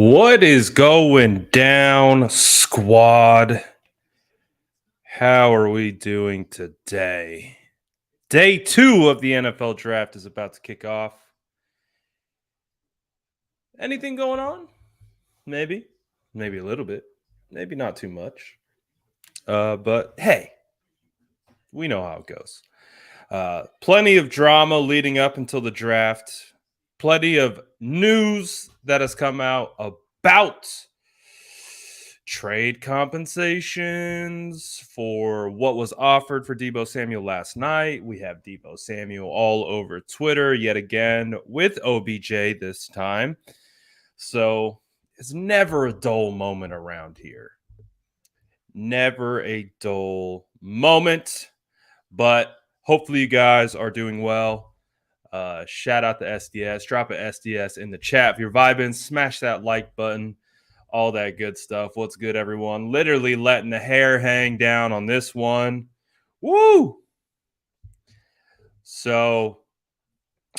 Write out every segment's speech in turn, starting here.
What is going down, squad? How are we doing today? Day 2 of the NFL draft is about to kick off. Anything going on? Maybe a little bit, maybe not too much. But hey, we know how it goes. Plenty of drama leading up until the draft. Plenty of news that has come out about trade compensations for what was offered for Debo Samuel last night. We have Debo Samuel all over Twitter yet again with OBJ this time. So it's never a dull moment around here. Never a dull moment. But hopefully you guys are doing well. Shout out to SDS. Drop an SDS in the chat if you're vibing. Smash that like button. All that good stuff. What's good, everyone? Literally letting the hair hang down on this one. Woo! So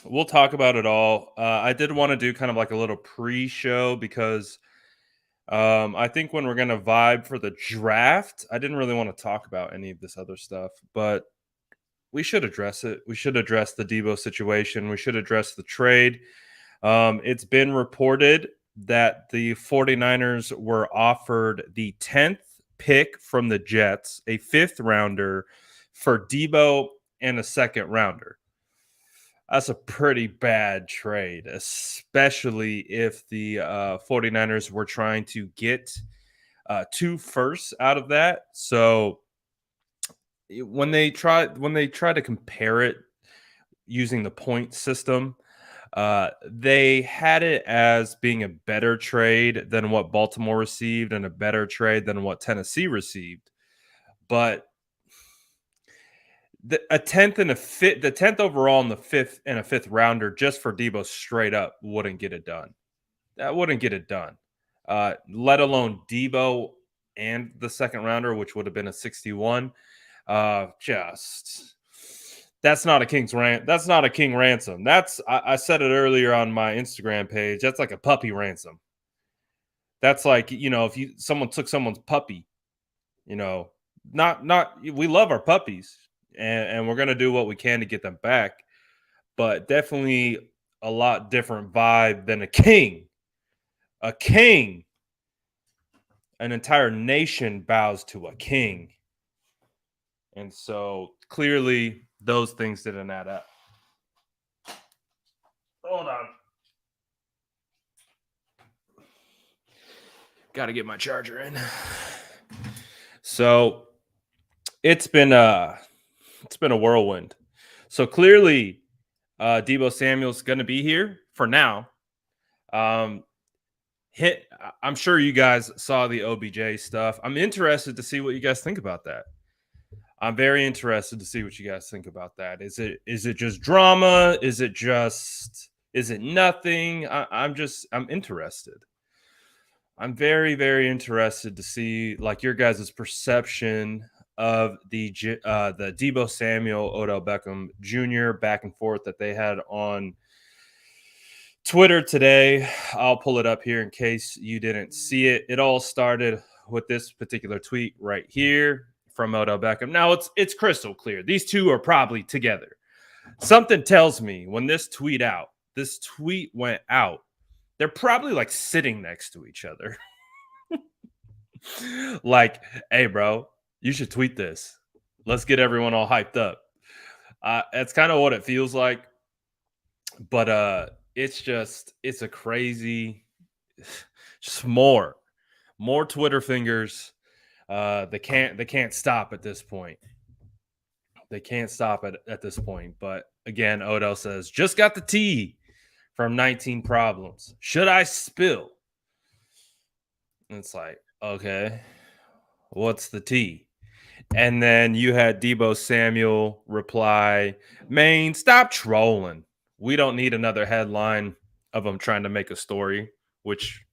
we'll talk about it all. I did want to do kind of like a little pre-show because I think when we're going to vibe for the draft, I didn't really want to talk about any of this other stuff, but we should address it. We should address the Debo situation. We should address the trade. It's been reported that the 49ers were offered the 10th pick from the Jets, a 5th rounder for Debo and a 2nd rounder. That's a pretty bad trade, especially if the 49ers were trying to get 2 firsts out of that. So when they try to compare it using the point system, they had it as being a better trade than what Baltimore received and a better trade than what Tennessee received. But a 10th and a 5th, the 10th overall and the 5th and a 5th rounder just for Debo straight up wouldn't get it done. That wouldn't get it done. Let alone Debo and the 2nd rounder, which would have been a 61. That's not a that's not a king ransom. I said it earlier on my Instagram page. That's like a puppy ransom. That's like, if someone took someone's puppy, we love our puppies and we're gonna do what we can to get them back, but definitely a lot different vibe than a king. A king. An entire nation bows to a king. And so clearly those things didn't add up. Hold on. Got to get my charger in. So it's been a whirlwind. So clearly Debo Samuel's going to be here for now. I'm sure you guys saw the OBJ stuff. I'm interested to see what you guys think about that. I'm very interested to see what you guys think about that. Is it just drama? Is it nothing? I'm interested. I'm very, very interested to see like your guys' perception of the Debo Samuel, Odell Beckham Jr. back and forth that they had on Twitter today. I'll pull it up here in case you didn't see it. It all started with this particular tweet right here from Odell Beckham. Now it's crystal clear. These two are probably together. Something tells me when this tweet went out, they're probably like sitting next to each other. Like, hey, bro, you should tweet this. Let's get everyone all hyped up. That's kind of what it feels like. But it's a crazy, just more Twitter fingers. They can't stop at this point. They can't stop at this point. But again, Odell says, just got the tea from 19 problems. Should I spill? And it's like, okay, what's the tea? And then you had Debo Samuel reply, Maine, stop trolling. We don't need another headline of them trying to make a story, which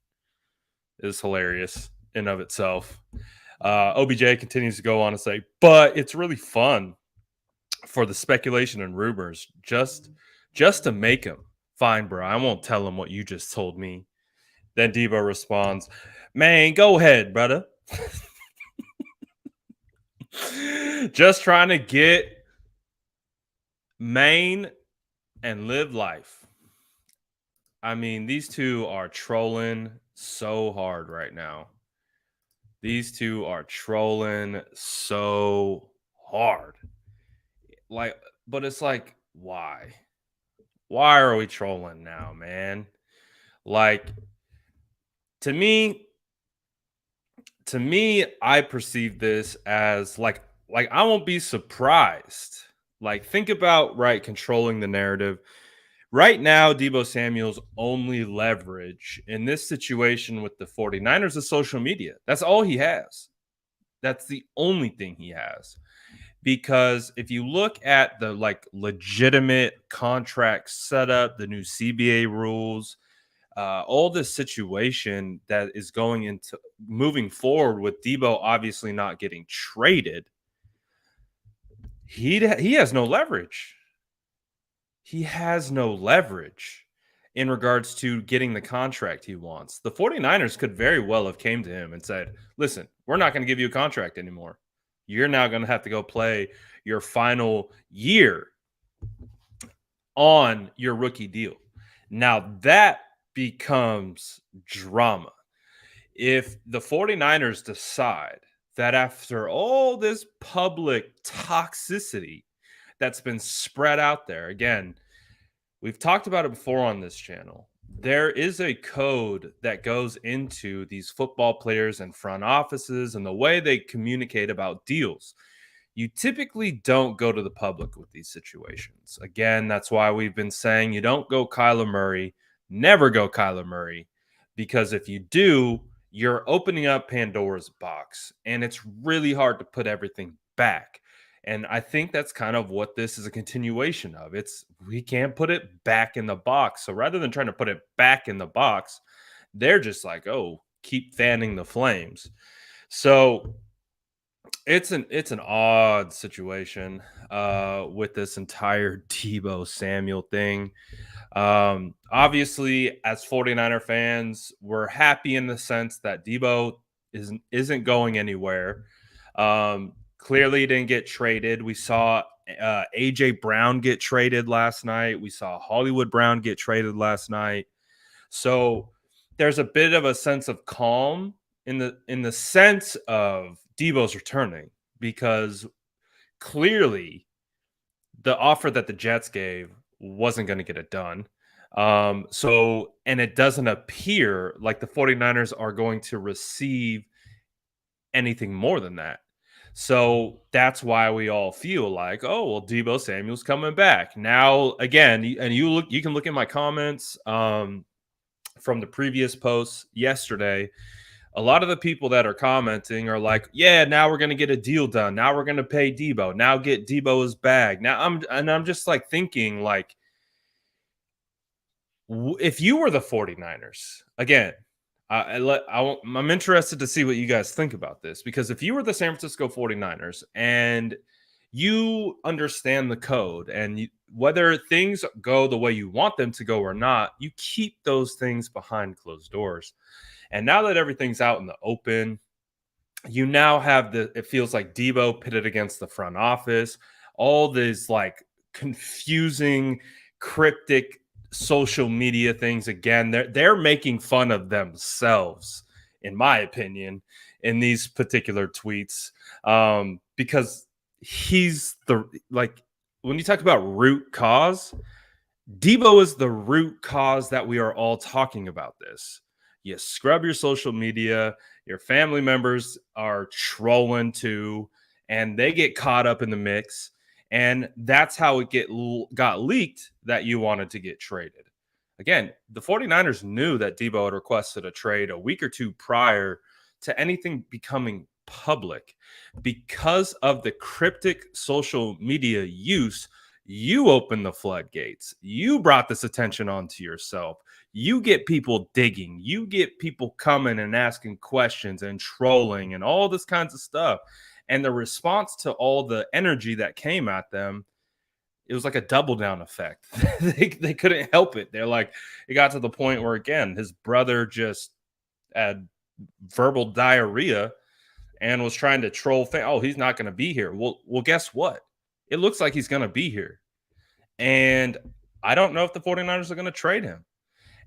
is hilarious in of itself. OBJ continues to go on and say, but it's really fun for the speculation and rumors just to make him. Fine, bro. I won't tell him what you just told me. Then Debo responds, "Man, go ahead, brother." Just trying to get Maine and live life. I mean, these two are trolling so hard right now. These two are trolling so hard. Like, but it's like, why? Why are we trolling now, man? Like, to me, I perceive this as like I won't be surprised. Like, think about right controlling the narrative. Right now, Debo Samuel's only leverage in this situation with the 49ers is social media. That's all he has. That's the only thing he has. Because if you look at the like legitimate contract setup, the new CBA rules, all this situation that is going into moving forward with Debo obviously not getting traded, he has no leverage. He has no leverage in regards to getting the contract he wants. The 49ers could very well have came to him and said, "Listen, we're not going to give you a contract anymore. You're now going to have to go play your final year on your rookie deal." Now that becomes drama. If the 49ers decide that after all this public toxicity that's been spread out there, again, we've talked about it before on this channel. There is a code that goes into these football players and front offices and the way they communicate about deals. You typically don't go to the public with these situations. Again, that's why we've been saying you don't go Kyler Murray, never go Kyler Murray, because if you do, you're opening up Pandora's box and it's really hard to put everything back. And I think that's kind of what this is a continuation of. It's we can't put it back in the box. So rather than trying to put it back in the box, they're just like, "Oh, keep fanning the flames." So it's an odd situation with this entire Debo Samuel thing. Obviously, as 49er fans, we're happy in the sense that Debo isn't going anywhere. Clearly, he didn't get traded. We saw AJ Brown get traded last night. We saw Hollywood Brown get traded last night. So there's a bit of a sense of calm in the sense of Debo's returning because clearly the offer that the Jets gave wasn't going to get it done. So and it doesn't appear like the 49ers are going to receive anything more than that. So that's why we all feel like, oh well, Debo Samuel's coming back now again. And you can look at my comments from the previous posts yesterday. A lot of the people that are commenting are like, "Yeah, now we're going to get a deal done. Now we're going to pay Debo. Now get Debo's bag." Now I'm just like thinking like if you were the 49ers, again, I'm interested to see what you guys think about this because if you were the San Francisco 49ers and you understand the code and whether things go the way you want them to go or not, you keep those things behind closed doors. And now that everything's out in the open, you now have it feels like Debo pitted against the front office, all these like confusing, cryptic social media things. Again, they're making fun of themselves, in my opinion, in these particular tweets. Because he's the like when you talk about root cause, Debo is the root cause that we are all talking about this. You scrub your social media, your family members are trolling too, and they get caught up in the mix. And that's how it got leaked that you wanted to get traded. Again, the 49ers knew that Debo had requested a trade a week or two prior to anything becoming public. Because of the cryptic social media use, you opened the floodgates. You brought this attention onto yourself. You get people digging. You get people coming and asking questions and trolling and all this kinds of stuff. And the response to all the energy that came at them It was like a double down effect. They couldn't help it. They're like, it got to the point where again, his brother just had verbal diarrhea and was trying to troll. Oh, he's not going to be here. Well, guess what? It looks like he's going to be here, and I don't know if the 49ers are going to trade him.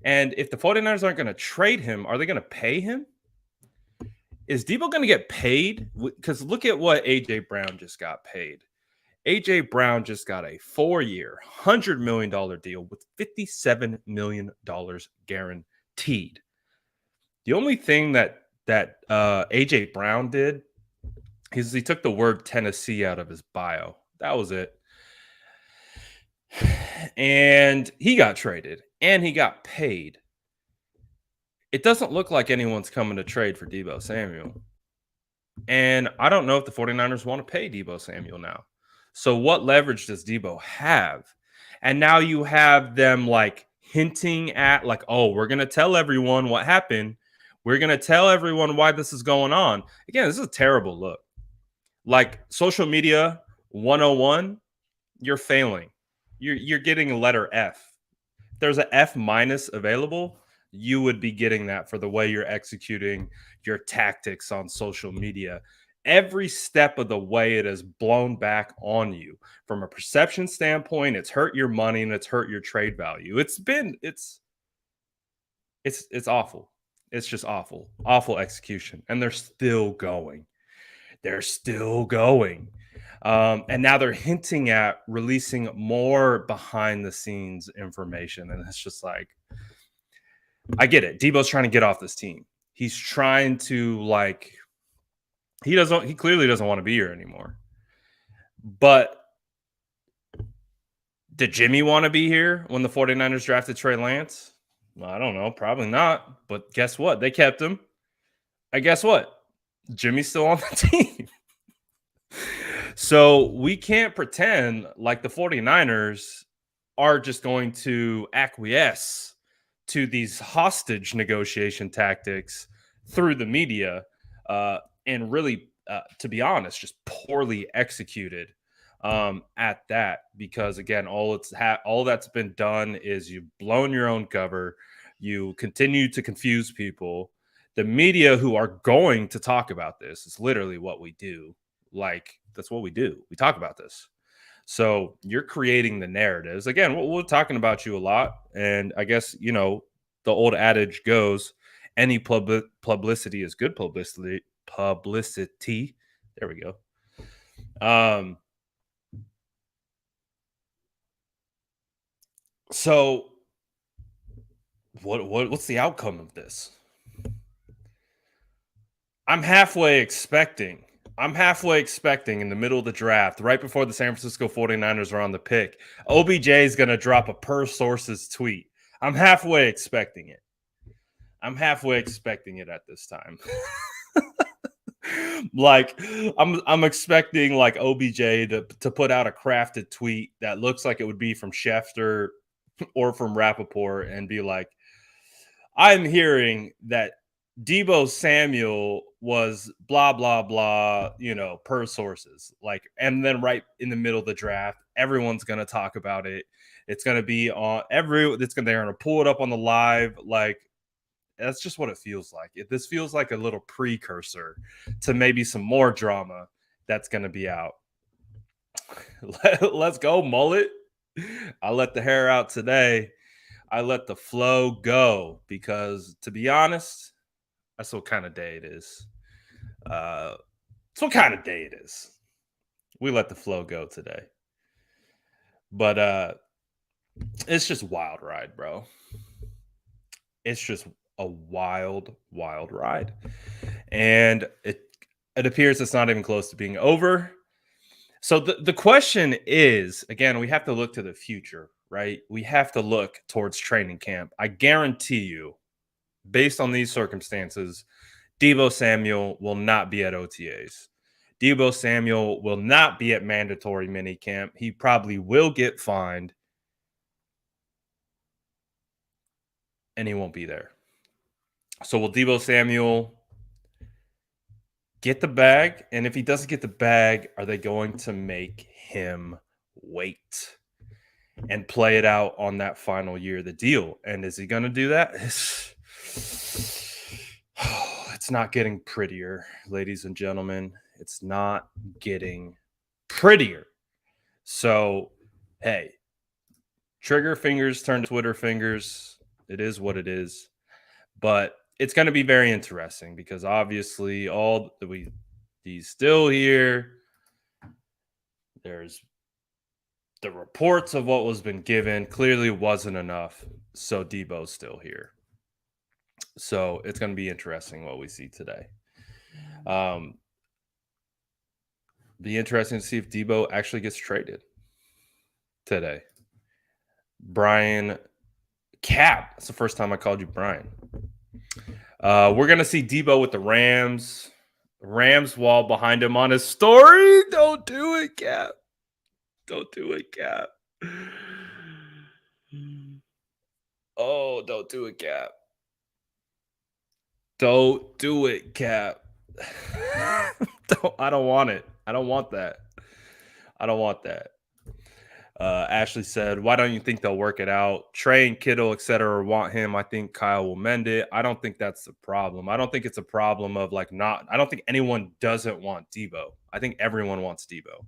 And if the 49ers aren't going to trade him, are they going to pay him? Is Debo going to get paid? Because look at what AJ Brown just got paid. AJ Brown just got a 4-year, $100 million deal with $57 million guaranteed. The only thing that AJ Brown did is he took the word Tennessee out of his bio. That was it. And he got traded and he got paid. It doesn't look like anyone's coming to trade for Debo Samuel. And I don't know if the 49ers want to pay Debo Samuel now. So what leverage does Debo have? And now you have them like hinting at like, oh, we're going to tell everyone what happened. We're going to tell everyone why this is going on. Again, this is a terrible look. Like social media 101, you're failing. You're getting a letter F. If there's an F minus available, you would be getting that for the way you're executing your tactics on social media. Every step of the way it has blown back on you from a perception standpoint. It's hurt your money and it's hurt your trade value. It's awful. It's just awful execution, and they're still going. They're still going. And now they're hinting at releasing more behind the scenes information. And it's just like, I get it. Debo's trying to get off this team. He's trying to like, he clearly doesn't want to be here anymore. But did Jimmy want to be here when the 49ers drafted Trey Lance? Well, I don't know. Probably not. But guess what? They kept him. And guess what? Jimmy's still on the team. So we can't pretend like the 49ers are just going to acquiesce to these hostage negotiation tactics through the media, and really, to be honest, just poorly executed at that. Because again, all that's been done is you've blown your own cover. You continue to confuse people. The media who are going to talk about this is literally what we do. Like, that's what we do. We talk about this. So you're creating the narratives. Again, we're talking about you a lot. And I guess, the old adage goes, any publicity is good publicity. Publicity. There we go. So what's the outcome of this? I'm halfway expecting in the middle of the draft, right before the San Francisco 49ers are on the pick, OBJ is going to drop a per sources tweet. I'm halfway expecting it. At this time. Like I'm expecting like OBJ to put out a crafted tweet that looks like it would be from Schefter or from Rappaport and be like, I'm hearing that Debo Samuel was blah blah blah, per sources. Like, and then right in the middle of the draft, everyone's gonna talk about it. It's gonna be on they're gonna pull it up on the live. Like, that's just what it feels like. This feels like a little precursor to maybe some more drama that's gonna be out. Let's go, mullet. I let the hair out today. I let the flow go because, to be honest, that's what kind of day it is. It's what kind of day it is. We let the flow go today. But it's just wild ride, bro. It's just a wild ride. And it appears it's not even close to being over. So the question is, again, we have to look to the future, right? We have to look towards training camp. I guarantee you, based on these circumstances, Debo Samuel will not be at OTAs. Debo Samuel will not be at mandatory minicamp. He probably will get fined, and he won't be there. So will Debo Samuel get the bag? And if he doesn't get the bag, are they going to make him wait? and play it out on that final year of the deal. And is he going to do that? It's not getting prettier, ladies and gentlemen. It's not getting prettier. So, hey, trigger fingers turn to Twitter fingers. It is what it is. But it's going to be very interesting because obviously he's still here. There's the reports of what was been given clearly wasn't enough. So Debo's still here. So it's going to be interesting what we see today. Be interesting to see if Debo actually gets traded today. Brian Cap. That's the first time I called you Brian. We're going to see Debo with the Rams. Rams wall behind him on his story. Don't do it, Cap. Don't do it, Cap. Oh, don't do it, Cap. Don't do it, Cap. I don't want it. I don't want that. I don't want that. Ashley said, why don't you think they'll work it out? Trey and Kittle, et cetera, want him. I think Kyle will mend it. I don't think that's the problem. I don't think it's a problem of I don't think anyone doesn't want Debo. I think everyone wants Debo.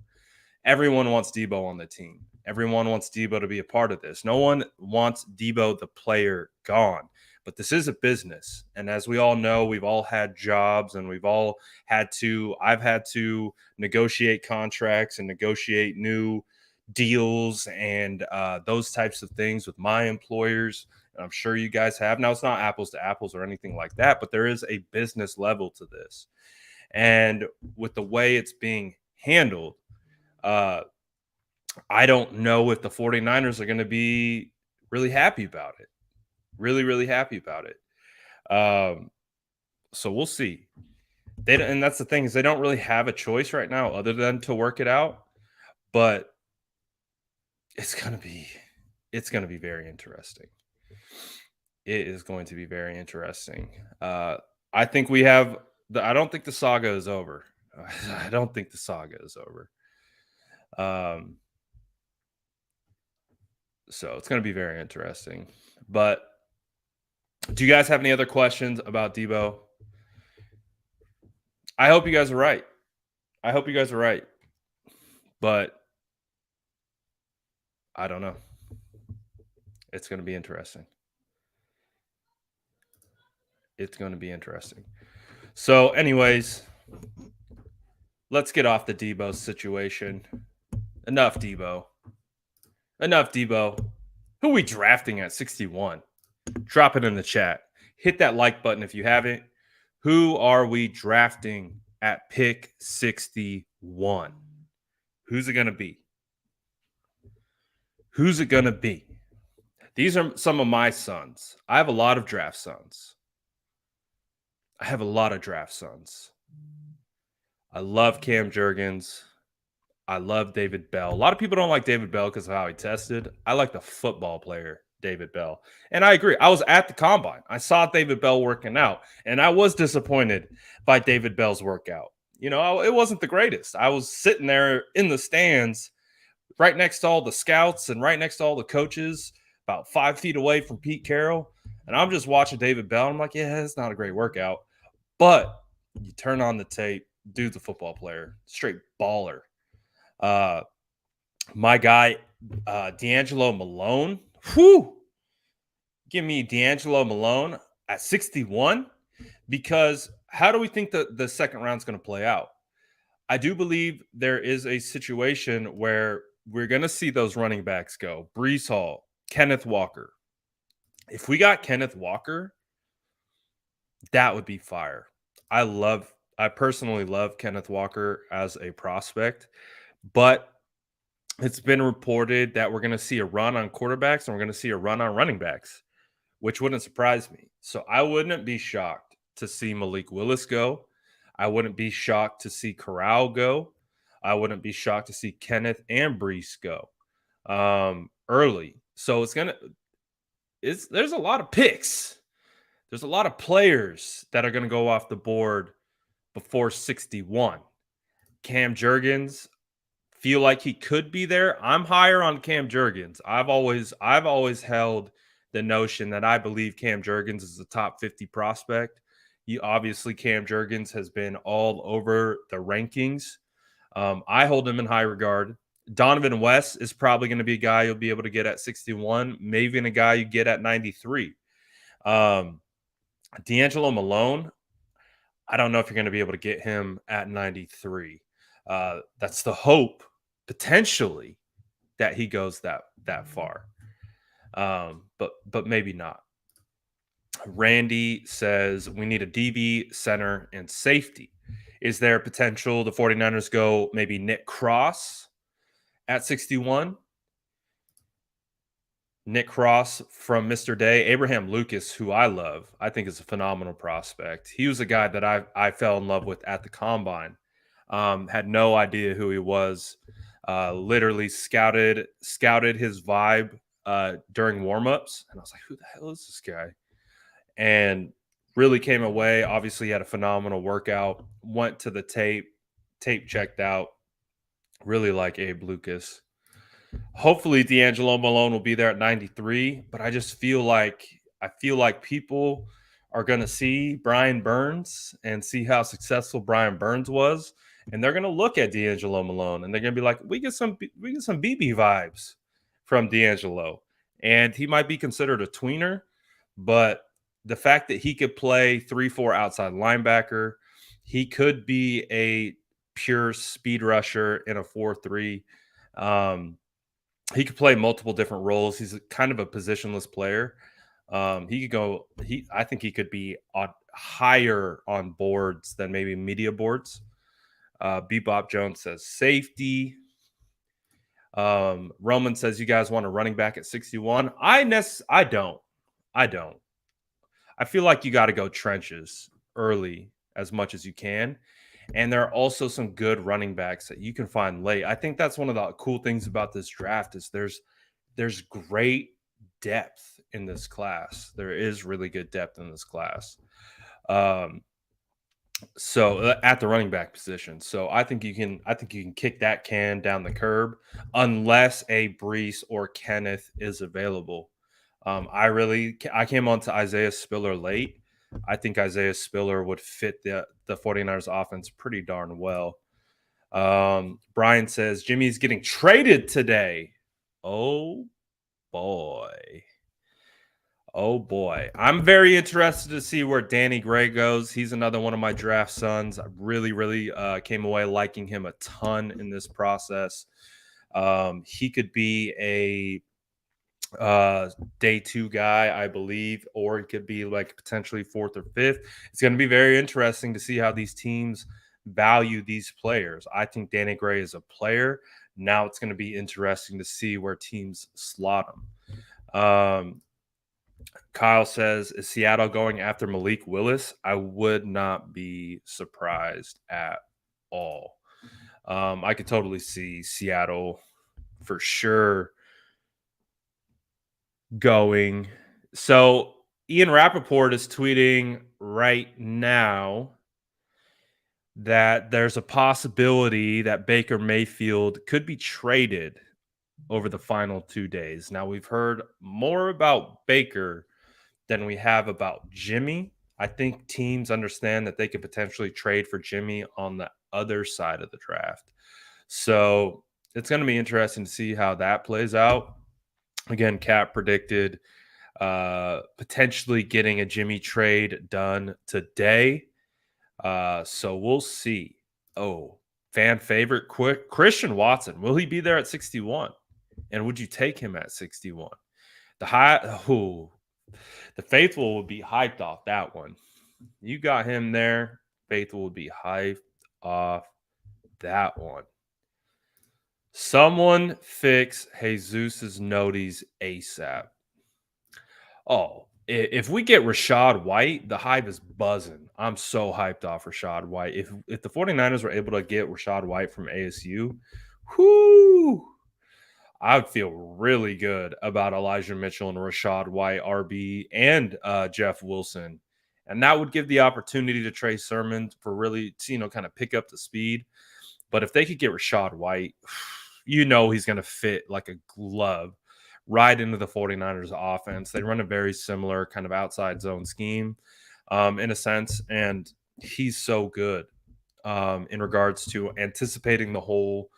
Everyone wants Debo on the team. Everyone wants Debo to be a part of this. No one wants Debo, the player, gone. But this is a business. And as we all know, we've all had jobs and I've had to negotiate contracts and negotiate new deals and those types of things with my employers. And I'm sure you guys have. Now, it's not apples to apples or anything like that, but there is a business level to this. And with the way it's being handled, I don't know if the 49ers are going to be really happy about it. Really, really happy about it. So we'll see. And that's the thing is they don't really have a choice right now other than to work it out. But it's going to be very interesting. It is going to be very interesting. I think I don't think the saga is over. I don't think the saga is over. So it's going to be very interesting. But do you guys have any other questions about Debo? I hope you guys are right. But I don't know. It's going to be interesting. So, anyways, let's get off the Debo situation. Enough Debo. Who are we drafting at 61? Drop it in the chat. Hit that like button if you haven't. Who are we drafting at pick 61? Who's it going to be? These are some of my sons. I have a lot of draft sons. I love Cam Jurgens. I love David Bell. A lot of people don't like David Bell because of how he tested. I like the football player, David Bell. And I agree. I was at the combine. I saw David Bell working out, and I was disappointed by David Bell's workout. It wasn't the greatest. I was sitting there in the stands right next to all the scouts and right next to all the coaches, about 5 feet away from Pete Carroll. And I'm just watching David Bell. I'm like, yeah, it's not a great workout. But you turn on the tape, dude's a football player, straight baller. My guy, D'Angelo Malone. Whew! Give me D'Angelo Malone at 61 because how do we think the second round's going to play out? I do believe there is a situation where we're going to see those running backs go. Breece Hall, Kenneth Walker. If we got Kenneth Walker, that would be fire. I personally love Kenneth Walker as a prospect, but it's been reported that we're going to see a run on quarterbacks and we're going to see a run on running backs, which wouldn't surprise me. So I wouldn't be shocked to see Malik Willis go. I wouldn't be shocked to see Corral go. I wouldn't be shocked to see Kenneth and Breece go early. So there's a lot of picks. There's a lot of players that are going to go off the board before 61. Cam Jurgens, feel like he could be there. I'm higher on Cam Jurgens. I've always held the notion that I believe Cam Jurgens is a top 50 prospect. Obviously Cam Jurgens has been all over the rankings. I hold him in high regard. Donovan West is probably going to be a guy you'll be able to get at 61, maybe even a guy you get at 93. Um, D'Angelo Malone, I don't know if you're going to be able to get him at 93. That's the hope, potentially, that he goes that far. But maybe not. Randy says we need a DB, center, and safety. Is there potential the 49ers go maybe Nick Cross at 61? Nick Cross from Mr. Day, Abraham Lucas, who I love, I think is a phenomenal prospect. He was a guy that I fell in love with at the combine. Had no idea who he was. Literally scouted his vibe during warmups, and I was like, "Who the hell is this guy?" And really came away. Obviously, had a phenomenal workout. Went to the tape checked out. Really like Abe Lucas. Hopefully D'Angelo Malone will be there at 93, but I feel like people are going to see Brian Burns and see how successful Brian Burns was, and they're going to look at D'Angelo Malone and they're going to be like, we get some BB vibes from D'Angelo, and he might be considered a tweener, but the fact that he could play 3-4 outside linebacker, he could be a pure speed rusher in a 4-3. He could play multiple different roles. He's kind of a positionless player. He could go. I think he could be higher on boards than maybe media boards. Bebop Jones says safety. Roman says you guys want a running back at 61. I don't. I don't. I feel like you got to go trenches early as much as you can. And there are also some good running backs that you can find late. I think that's one of the cool things about this draft is there's great depth in this class. There is really good depth in this class. So at the running back position. So I think you can kick that can down the curb unless a Brees or Kenneth is available. I came on to Isaiah Spiller late. I think Isaiah Spiller would fit the 49ers offense pretty darn well. Brian says Jimmy's getting traded today. Oh boy. Oh boy. I'm very interested to see where Danny Gray goes. He's another one of my draft sons. I really came away liking him a ton in this process. He could be a day two guy, I believe, or it could be like potentially fourth or fifth. It's going to be very interesting to see how these teams value these players. I think Danny Gray is a player. Now it's going to be interesting to see where teams slot him. Kyle says, is Seattle going after Malik Willis? I would not be surprised at all. I could totally see Seattle for sure going. So Ian Rappaport is tweeting right now that there's a possibility that Baker Mayfield could be traded over the final 2 days. Now we've heard more about Baker than we have about Jimmy. I think teams understand that they could potentially trade for Jimmy on the other side of the draft. So it's going to be interesting to see how that plays out. Again, Cap predicted potentially getting a Jimmy trade done today. So we'll see. Oh, fan favorite, quick Christian Watson. Will he be there at 61? And would you take him at 61? The faithful would be hyped off that one. You got him there. Faithful would be hyped off that one. Someone fix Jesus's noties ASAP. Oh, if we get Rashad White, the hype is buzzing. I'm so hyped off Rashad White. If the 49ers were able to get Rashad White from ASU, whoo, I would feel really good about Elijah Mitchell and Rashad White, RB, and Jeff Wilson. And that would give the opportunity to Trey Sermon for really, kind of pick up the speed. But if they could get Rashad White, you know he's going to fit like a glove right into the 49ers offense. They run a very similar kind of outside zone scheme in a sense, and he's so good in regards to anticipating the whole.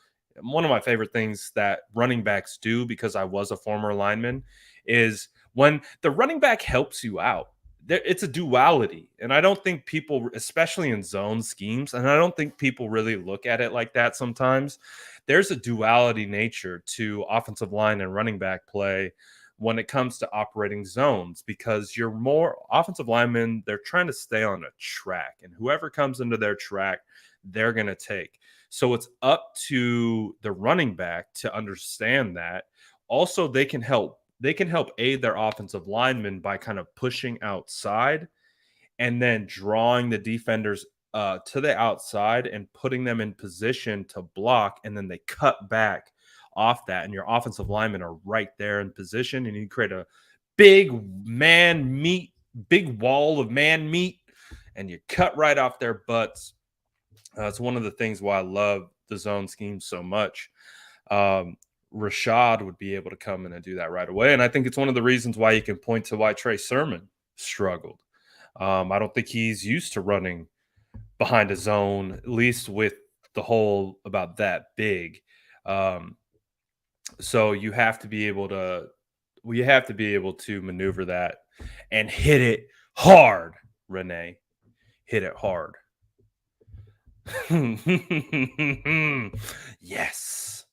One of my favorite things that running backs do, because I was a former lineman, is when the running back helps you out. It's a duality. And I don't think people, especially in zone schemes, and I don't think people really look at it like that sometimes. There's a duality nature to offensive line and running back play when it comes to operating zones, because you're more offensive linemen, they're trying to stay on a track, and whoever comes into their track, they're going to take. So it's up to the running back to understand that. Also, they can help aid their offensive linemen by kind of pushing outside and then drawing the defenders to the outside and putting them in position to block, and then they cut back off that, and your offensive linemen are right there in position, and you create a big big wall of man meat, and you cut right off their butts. It's one of the things why I love the zone scheme so much. Um, Rashad would be able to come in and do that right away, and I think it's one of the reasons why you can point to why Trey Sermon struggled. I don't think he's used to running behind a zone, at least with the hole about that big. Um, so you have to be able to, well, you have to be able to maneuver that and hit it hard, Renee. Hit it hard. Yes.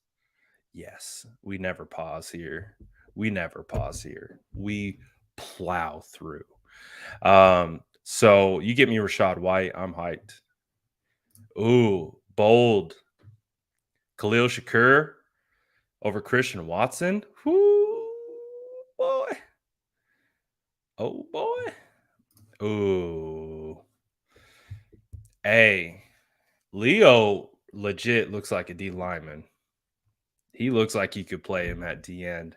Yes. We never pause here. We never pause here. We plow through. So you get me Rashad White, I'm hyped. Ooh, bold. Khalil Shakur over Christian Watson. Whoo, boy. Oh, boy. Ooh. Hey, Leo legit looks like a D lineman. He looks like he could play him at D end.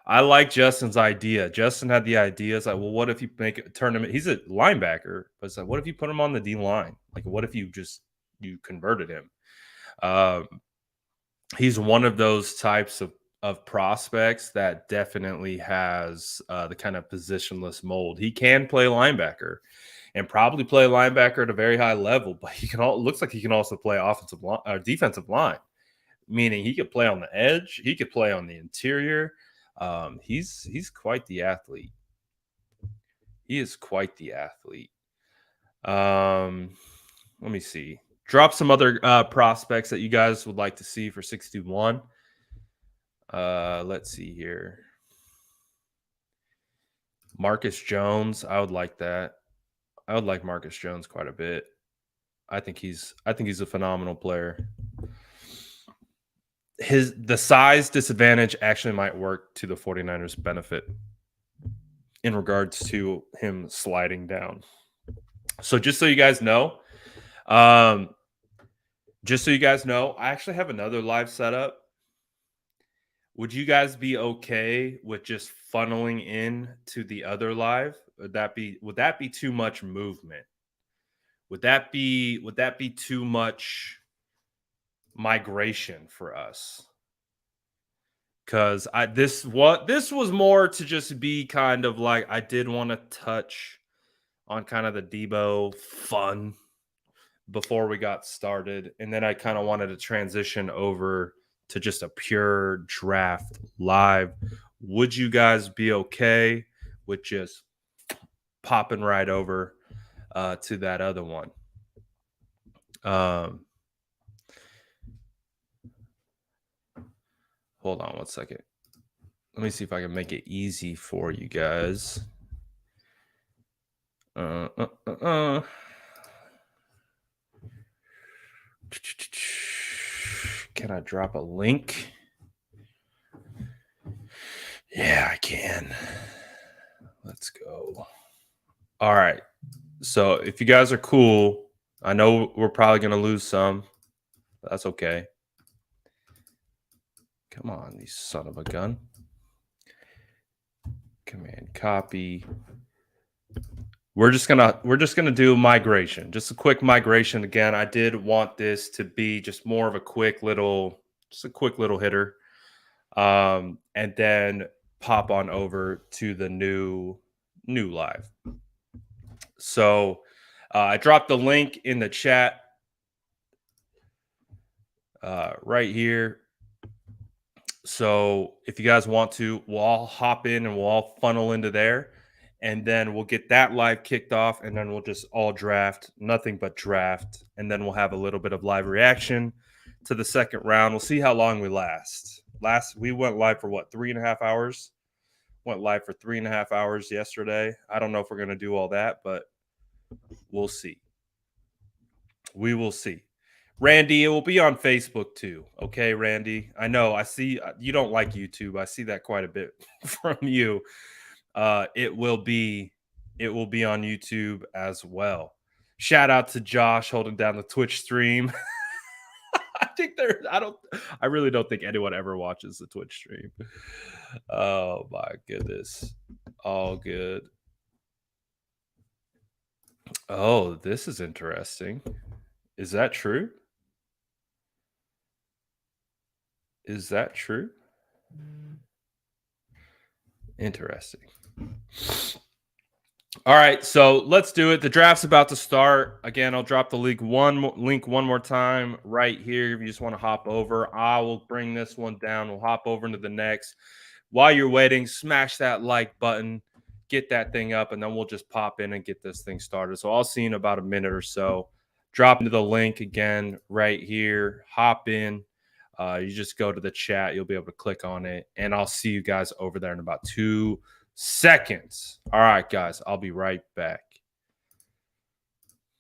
I like Justin's idea. Justin had the idea. It's like, well, what if you make a tournament? He's a linebacker, but it's like, what if you put him on the D line? Like, what if you converted him? Um, he's one of those types of prospects that definitely has the kind of positionless mold. He can play linebacker and probably play linebacker at a very high level, but looks like he can also play offensive line or defensive line, meaning he could play on the edge, he could play on the interior. He's quite the athlete. He is quite the athlete. Let me see. Drop some other prospects that you guys would like to see for 61. Let's see here. Marcus Jones, I would like that. I would like Marcus Jones quite a bit. I think he's a phenomenal player. The size disadvantage actually might work to the 49ers benefit in regards to him sliding down. So just so you guys know, I actually have another live setup. Would you guys be okay with just funneling in to the other live? Would that be too much movement? Would that be too much migration for us? Because this was more to just be kind of like, I did want to touch on kind of the Debo fun before we got started, and then I kind of wanted to transition over to just a pure draft live. Would you guys be okay with just popping right over to that other one? Hold on one second. Let me see if I can make it easy for you guys. Can I drop a link? Yeah, I can. Let's go. All right. So if you guys are cool, I know we're probably going to lose some. But that's okay. Come on, you son of a gun. Command copy. we're just gonna do migration, just a quick migration again. I did want this to be just more of a quick little hitter, and then pop on over to the new live. So I dropped the link in the chat right here. So if you guys want to, we'll all hop in and we'll all funnel into there. And then we'll get that live kicked off. And then we'll just all draft, nothing but draft. And then we'll have a little bit of live reaction to the second round. We'll see how long we last. We went live for what, 3.5 hours? Went live for 3.5 hours yesterday. I don't know if we're going to do all that, but we'll see. We will see. Randy, it will be on Facebook too. Okay, Randy. I know. I see you don't like YouTube. I see that quite a bit from you. It will be on YouTube as well. Shout out to Josh holding down the Twitch stream. I really don't think anyone ever watches the Twitch stream. Oh my goodness. All good. Oh, this is interesting. Is that true? Is that true? Interesting. All right, so let's do it. The draft's about to start. Again, I'll drop the link one more time right here. If you just want to hop over, I will bring this one down. We'll hop over into the next. While you're waiting, smash that like button, get that thing up, and then we'll just pop in and get this thing started. So I'll see you in about a minute or so. Drop into the link again right here. Hop in. You just go to the chat. You'll be able to click on it, and I'll see you guys over there in about 2 seconds. All right, guys. I'll be right back.